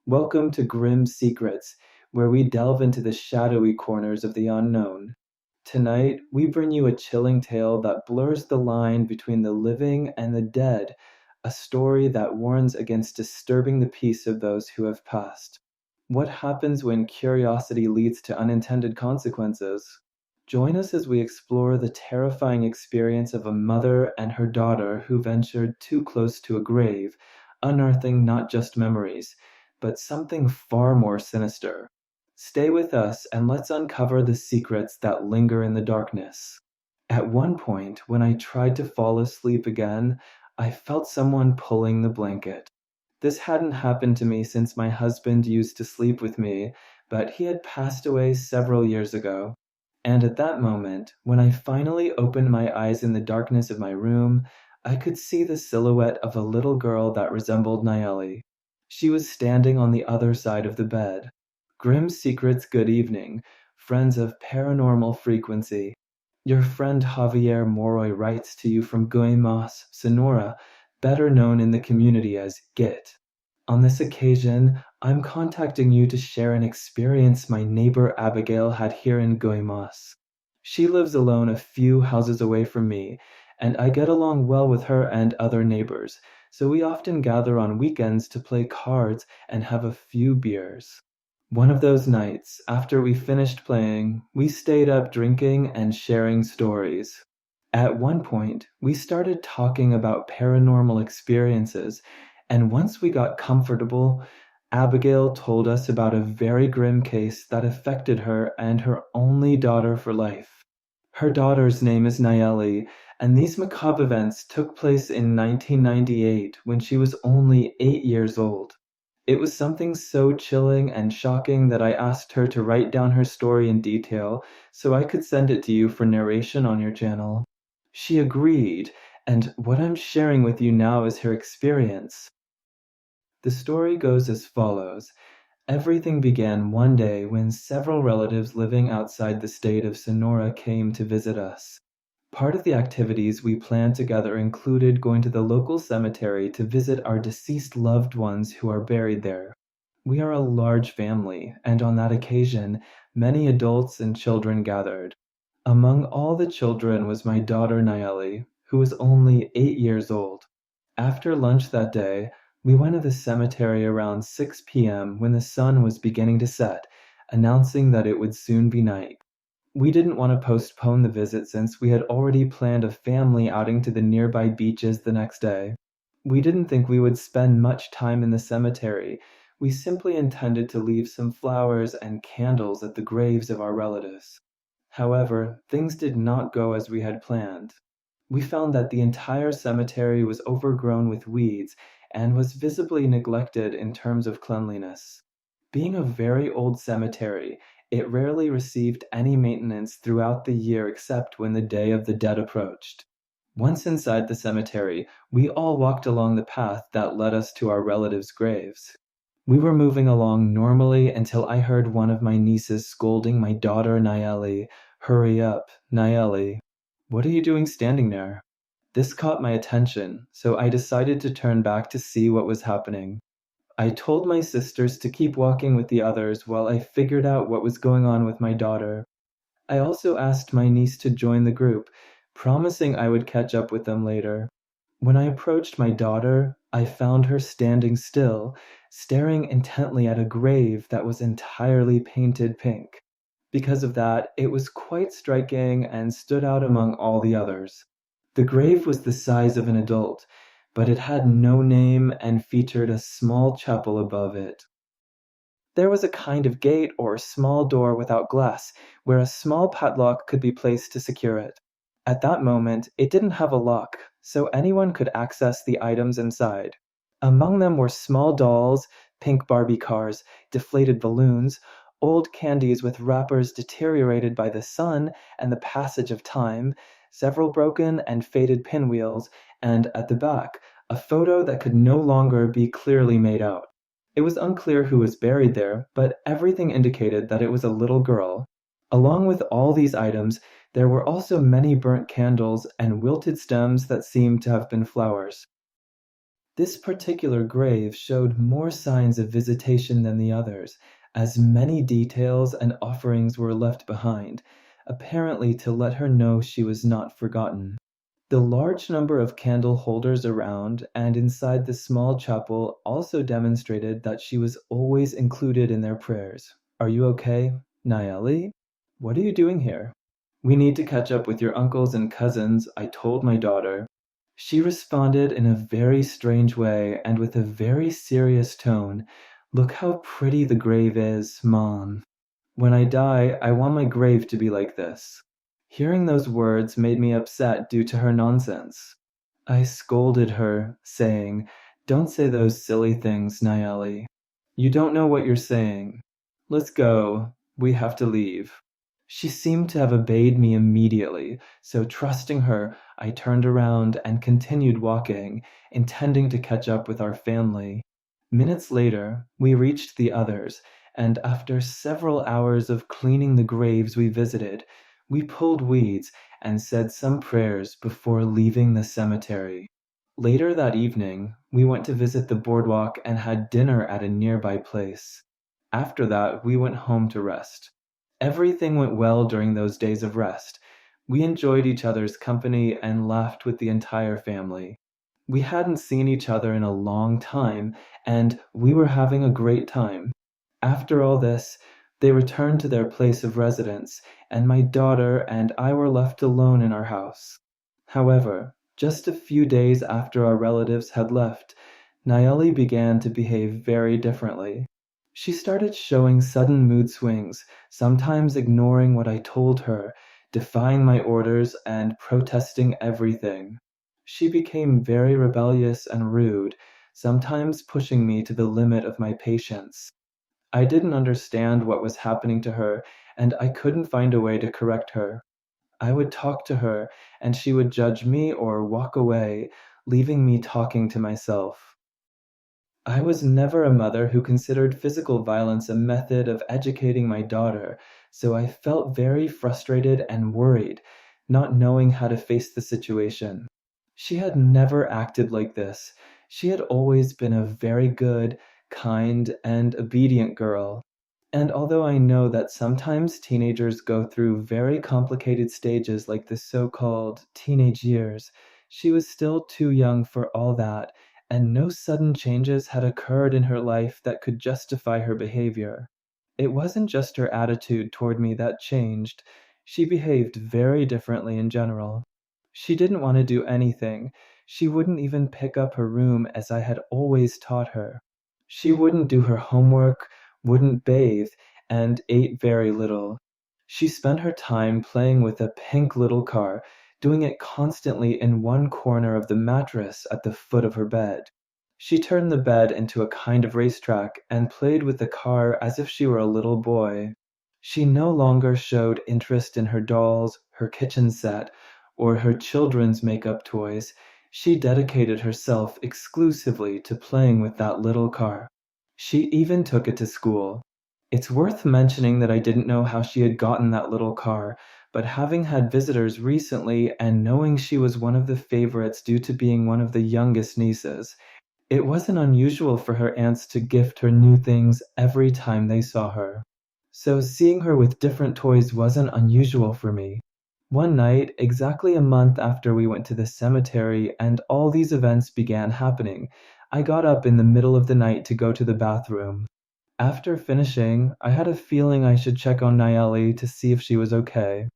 Welcome to Grim Secrets, where we delve into the shadowy corners of the unknown. Tonight, we bring you a chilling tale that blurs the line between the living and the dead, a story that warns against disturbing the peace of those who have passed. What happens when curiosity leads to unintended consequences? Join us as we explore the terrifying experience of a mother and her daughter who ventured too close to a grave, unearthing not just memories, but something far more sinister. Stay with us and let's uncover the secrets that linger in the darkness. At one point, when I tried to fall asleep again, I felt someone pulling the blanket. This hadn't happened to me since my husband used to sleep with me, but he had passed away several years ago. And at that moment, when I finally opened my eyes in the darkness of my room, I could see the silhouette of a little girl that resembled Nayeli. She was standing on the other side of the bed. Grim Secrets, good evening, friends of paranormal frequency. Your friend Javier Moroy writes to you from Guaymas, Sonora, better known in the community as Git. On this occasion, I'm contacting you to share an experience my neighbor Abigail had here in Guaymas. She lives alone a few houses away from me, and I get along well with her and other neighbors, so we often gather on weekends to play cards and have a few beers. One of those nights, after we finished playing, we stayed up drinking and sharing stories. At one point, we started talking about paranormal experiences, and once we got comfortable, Abigail told us about a very grim case that affected her and her only daughter for life. Her daughter's name is Nayeli, and these macabre events took place in 1998 when she was only 8 years old. It was something so chilling and shocking that I asked her to write down her story in detail so I could send it to you for narration on your channel. She agreed, and what I'm sharing with you now is her experience. The story goes as follows. Everything began one day when several relatives living outside the state of Sonora came to visit us. Part of the activities we planned together included going to the local cemetery to visit our deceased loved ones who are buried there. We are a large family, and on that occasion, many adults and children gathered. Among all the children was my daughter Nayeli, who was only 8 years old. After lunch that day, we went to the cemetery around 6 p.m. when the sun was beginning to set, announcing that it would soon be night. We didn't want to postpone the visit since we had already planned a family outing to the nearby beaches the next day. We didn't think we would spend much time in the cemetery. We simply intended to leave some flowers and candles at the graves of our relatives. However, things did not go as we had planned. We found that the entire cemetery was overgrown with weeds and was visibly neglected in terms of cleanliness. Being a very old cemetery, it rarely received any maintenance throughout the year except when the Day of the Dead approached. Once inside the cemetery, we all walked along the path that led us to our relatives' graves. We were moving along normally until I heard one of my nieces scolding my daughter Nayeli. "Hurry up, Nayeli. What are you doing standing there?" This caught my attention, so I decided to turn back to see what was happening. I told my sisters to keep walking with the others while I figured out what was going on with my daughter. I also asked my niece to join the group, promising I would catch up with them later. When I approached my daughter, I found her standing still, staring intently at a grave that was entirely painted pink. Because of that, it was quite striking and stood out among all the others. The grave was the size of an adult, but it had no name and featured a small chapel above it. There was a kind of gate or small door without glass, where a small padlock could be placed to secure it. At that moment, it didn't have a lock, so anyone could access the items inside. Among them were small dolls, pink Barbie cars, deflated balloons, old candies with wrappers deteriorated by the sun and the passage of time, several broken and faded pinwheels, and at the back, a photo that could no longer be clearly made out. It was unclear who was buried there, but everything indicated that it was a little girl. Along with all these items, there were also many burnt candles and wilted stems that seemed to have been flowers. This particular grave showed more signs of visitation than the others, as many details and offerings were left behind, apparently to let her know she was not forgotten. The large number of candle holders around and inside the small chapel also demonstrated that she was always included in their prayers. Are you okay, Nayeli? What are you doing here? We need to catch up with your uncles and cousins, I told my daughter. She responded in a very strange way and with a very serious tone. Look how pretty the grave is, Mom. When I die, I want my grave to be like this. Hearing those words made me upset due to her nonsense. I scolded her, saying, Don't say those silly things, Nayeli. You don't know what you're saying. Let's go. We have to leave. She seemed to have obeyed me immediately, so trusting her, I turned around and continued walking, intending to catch up with our family. Minutes later, we reached the others, and after several hours of cleaning the graves we visited, we pulled weeds and said some prayers before leaving the cemetery. Later that evening, we went to visit the boardwalk and had dinner at a nearby place. After that, we went home to rest. Everything went well during those days of rest. We enjoyed each other's company and laughed with the entire family. We hadn't seen each other in a long time, and we were having a great time. After all this, they returned to their place of residence, and my daughter and I were left alone in our house. However, just a few days after our relatives had left, Nayeli began to behave very differently. She started showing sudden mood swings, sometimes ignoring what I told her, defying my orders, and protesting everything. She became very rebellious and rude, sometimes pushing me to the limit of my patience. I didn't understand what was happening to her, and I couldn't find a way to correct her. I would talk to her, and she would judge me or walk away, leaving me talking to myself. I was never a mother who considered physical violence a method of educating my daughter, so I felt very frustrated and worried, not knowing how to face the situation. She had never acted like this. She had always been a very good, kind, and obedient girl. And although I know that sometimes teenagers go through very complicated stages like the so-called teenage years, she was still too young for all that, and no sudden changes had occurred in her life that could justify her behavior. It wasn't just her attitude toward me that changed. She behaved very differently in general. She didn't want to do anything. She wouldn't even pick up her room as I had always taught her. She wouldn't do her homework, wouldn't bathe, and ate very little. She spent her time playing with a pink little car, doing it constantly in one corner of the mattress at the foot of her bed. She turned the bed into a kind of racetrack and played with the car as if she were a little boy. She no longer showed interest in her dolls, her kitchen set, or her children's makeup toys. She dedicated herself exclusively to playing with that little car. She even took it to school. It's worth mentioning that I didn't know how she had gotten that little car, but having had visitors recently and knowing she was one of the favorites due to being one of the youngest nieces, it wasn't unusual for her aunts to gift her new things every time they saw her. So seeing her with different toys wasn't unusual for me. One night, exactly a month after we went to the cemetery and all these events began happening, I got up in the middle of the night to go to the bathroom. After finishing, I had a feeling I should check on Nayeli to see if she was okay.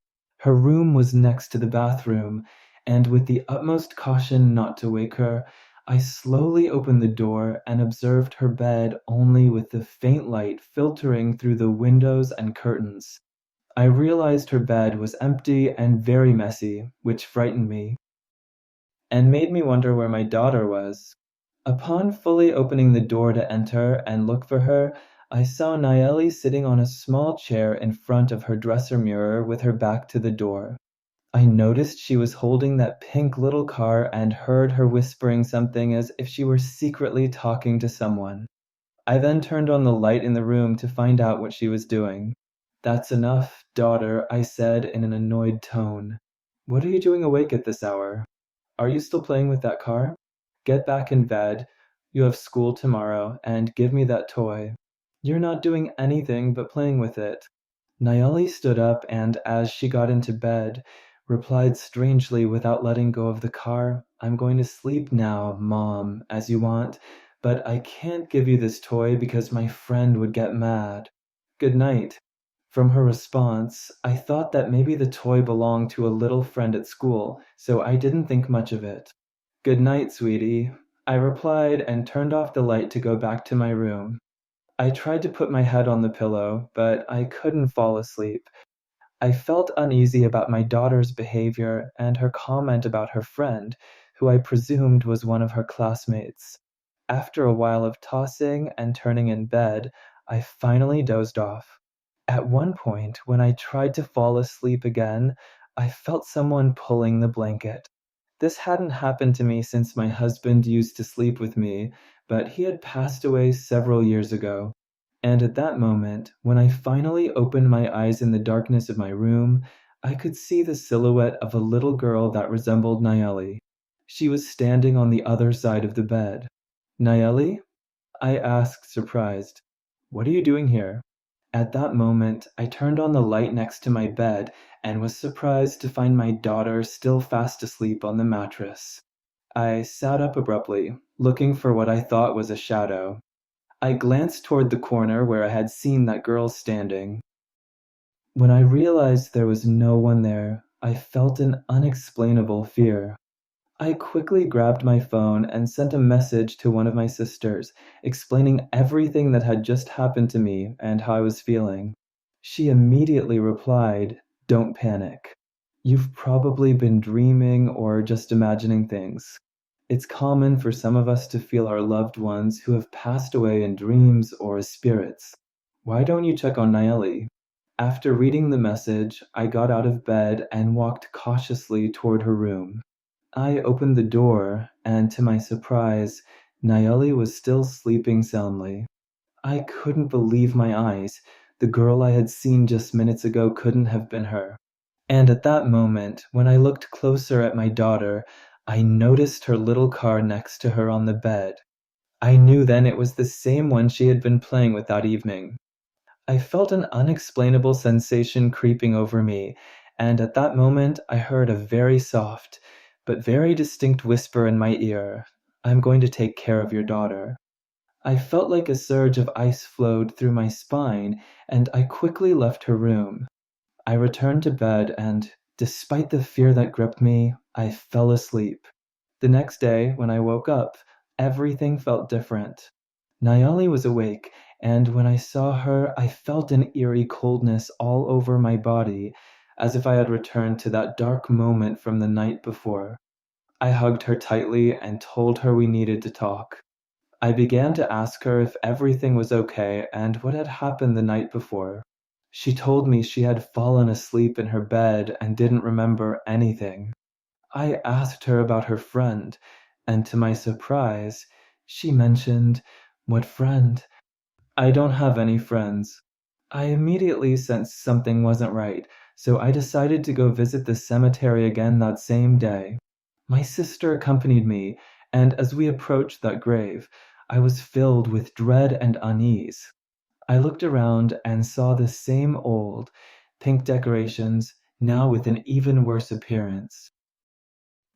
Her room was next to the bathroom, and with the utmost caution not to wake her, I slowly opened the door and observed her bed only with the faint light filtering through the windows and curtains. I realized her bed was empty and very messy, which frightened me, and made me wonder where my daughter was. Upon fully opening the door to enter and look for her, I saw Nayeli sitting on a small chair in front of her dresser mirror with her back to the door. I noticed she was holding that pink little car and heard her whispering something as if she were secretly talking to someone. I then turned on the light in the room to find out what she was doing. That's enough, daughter, I said in an annoyed tone. What are you doing awake at this hour? Are you still playing with that car? Get back in bed. You have school tomorrow, and give me that toy. You're not doing anything but playing with it." Nayeli stood up and, as she got into bed, replied strangely without letting go of the car, "I'm going to sleep now, Mom, as you want, but I can't give you this toy because my friend would get mad. Good night." From her response, I thought that maybe the toy belonged to a little friend at school, so I didn't think much of it. "Good night, sweetie," I replied and turned off the light to go back to my room. I tried to put my head on the pillow, but I couldn't fall asleep. I felt uneasy about my daughter's behavior and her comment about her friend, who I presumed was one of her classmates. After a while of tossing and turning in bed, I finally dozed off. At one point, when I tried to fall asleep again, I felt someone pulling the blanket. This hadn't happened to me since my husband used to sleep with me, but he had passed away several years ago. And at that moment, when I finally opened my eyes in the darkness of my room, I could see the silhouette of a little girl that resembled Nayeli. She was standing on the other side of the bed. "Nayeli?" I asked, surprised. "What are you doing here?" At that moment, I turned on the light next to my bed and was surprised to find my daughter still fast asleep on the mattress. I sat up abruptly, looking for what I thought was a shadow. I glanced toward the corner where I had seen that girl standing. When I realized there was no one there, I felt an unexplainable fear. I quickly grabbed my phone and sent a message to one of my sisters, explaining everything that had just happened to me and how I was feeling. She immediately replied, "Don't panic. You've probably been dreaming or just imagining things. It's common for some of us to feel our loved ones who have passed away in dreams or as spirits. Why don't you check on Nayeli?" After reading the message, I got out of bed and walked cautiously toward her room. I opened the door, and to my surprise, Nayeli was still sleeping soundly. I couldn't believe my eyes. The girl I had seen just minutes ago couldn't have been her. And at that moment, when I looked closer at my daughter, I noticed her little car next to her on the bed. I knew then it was the same one she had been playing with that evening. I felt an unexplainable sensation creeping over me, and at that moment I heard a very soft, but very distinct whisper in my ear, "I'm going to take care of your daughter." I felt like a surge of ice flowed through my spine, and I quickly left her room. I returned to bed and, despite the fear that gripped me, I fell asleep. The next day, when I woke up, everything felt different. Nayeli was awake, and when I saw her, I felt an eerie coldness all over my body, as if I had returned to that dark moment from the night before. I hugged her tightly and told her we needed to talk. I began to ask her if everything was okay and what had happened the night before. She told me she had fallen asleep in her bed and didn't remember anything. I asked her about her friend, and to my surprise, she mentioned, "What friend?" "I don't have any friends." I immediately sensed something wasn't right, so I decided to go visit the cemetery again that same day. My sister accompanied me, and as we approached that grave, I was filled with dread and unease. I looked around and saw the same old, pink decorations, now with an even worse appearance.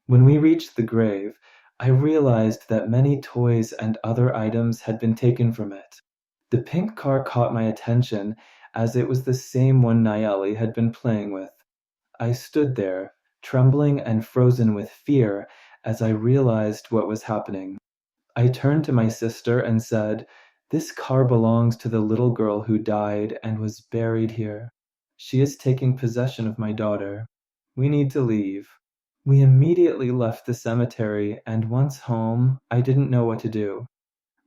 When we reached the grave, I realized that many toys and other items had been taken from it. The pink car caught my attention as it was the same one Nayeli had been playing with. I stood there, trembling and frozen with fear as I realized what was happening. I turned to my sister and said, "This car belongs to the little girl who died and was buried here. She is taking possession of my daughter. We need to leave." We immediately left the cemetery, and once home, I didn't know what to do.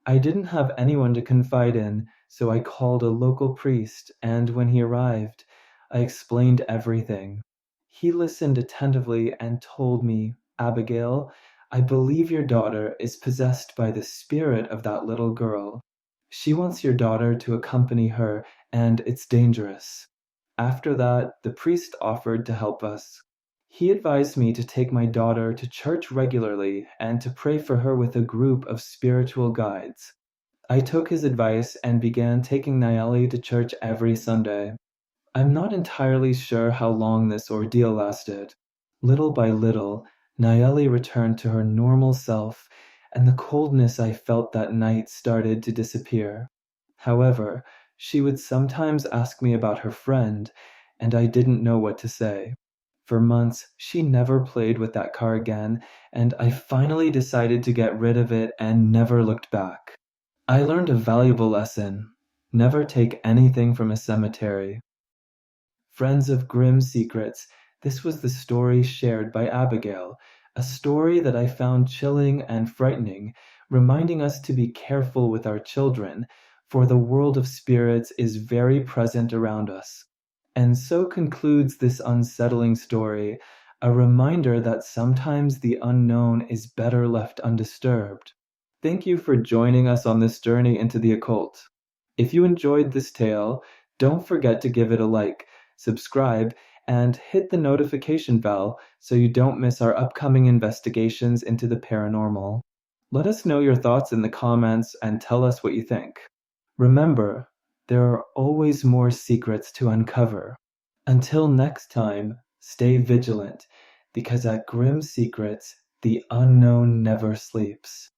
I didn't have anyone to confide in, so I called a local priest, and when he arrived, I explained everything. He listened attentively and told me, "Abigail, I believe your daughter is possessed by the spirit of that little girl. She wants your daughter to accompany her, and it's dangerous." After that, the priest offered to help us. He advised me to take my daughter to church regularly and to pray for her with a group of spiritual guides. I took his advice and began taking Nayeli to church every Sunday. I'm not entirely sure how long this ordeal lasted. Little by little, Nayeli returned to her normal self, and the coldness I felt that night started to disappear. However, she would sometimes ask me about her friend, and I didn't know what to say. For months, she never played with that car again, and I finally decided to get rid of it and never looked back. I learned a valuable lesson. Never take anything from a cemetery. Friends of Grimm Secrets, this was the story shared by Abigail, a story that I found chilling and frightening, reminding us to be careful with our children, for the world of spirits is very present around us. And so concludes this unsettling story, a reminder that sometimes the unknown is better left undisturbed. Thank you for joining us on this journey into the occult. If you enjoyed this tale, don't forget to give it a like, subscribe, and hit the notification bell so you don't miss our upcoming investigations into the paranormal. Let us know your thoughts in the comments and tell us what you think. Remember, there are always more secrets to uncover. Until next time, stay vigilant, because at Grim Secrets, the unknown never sleeps.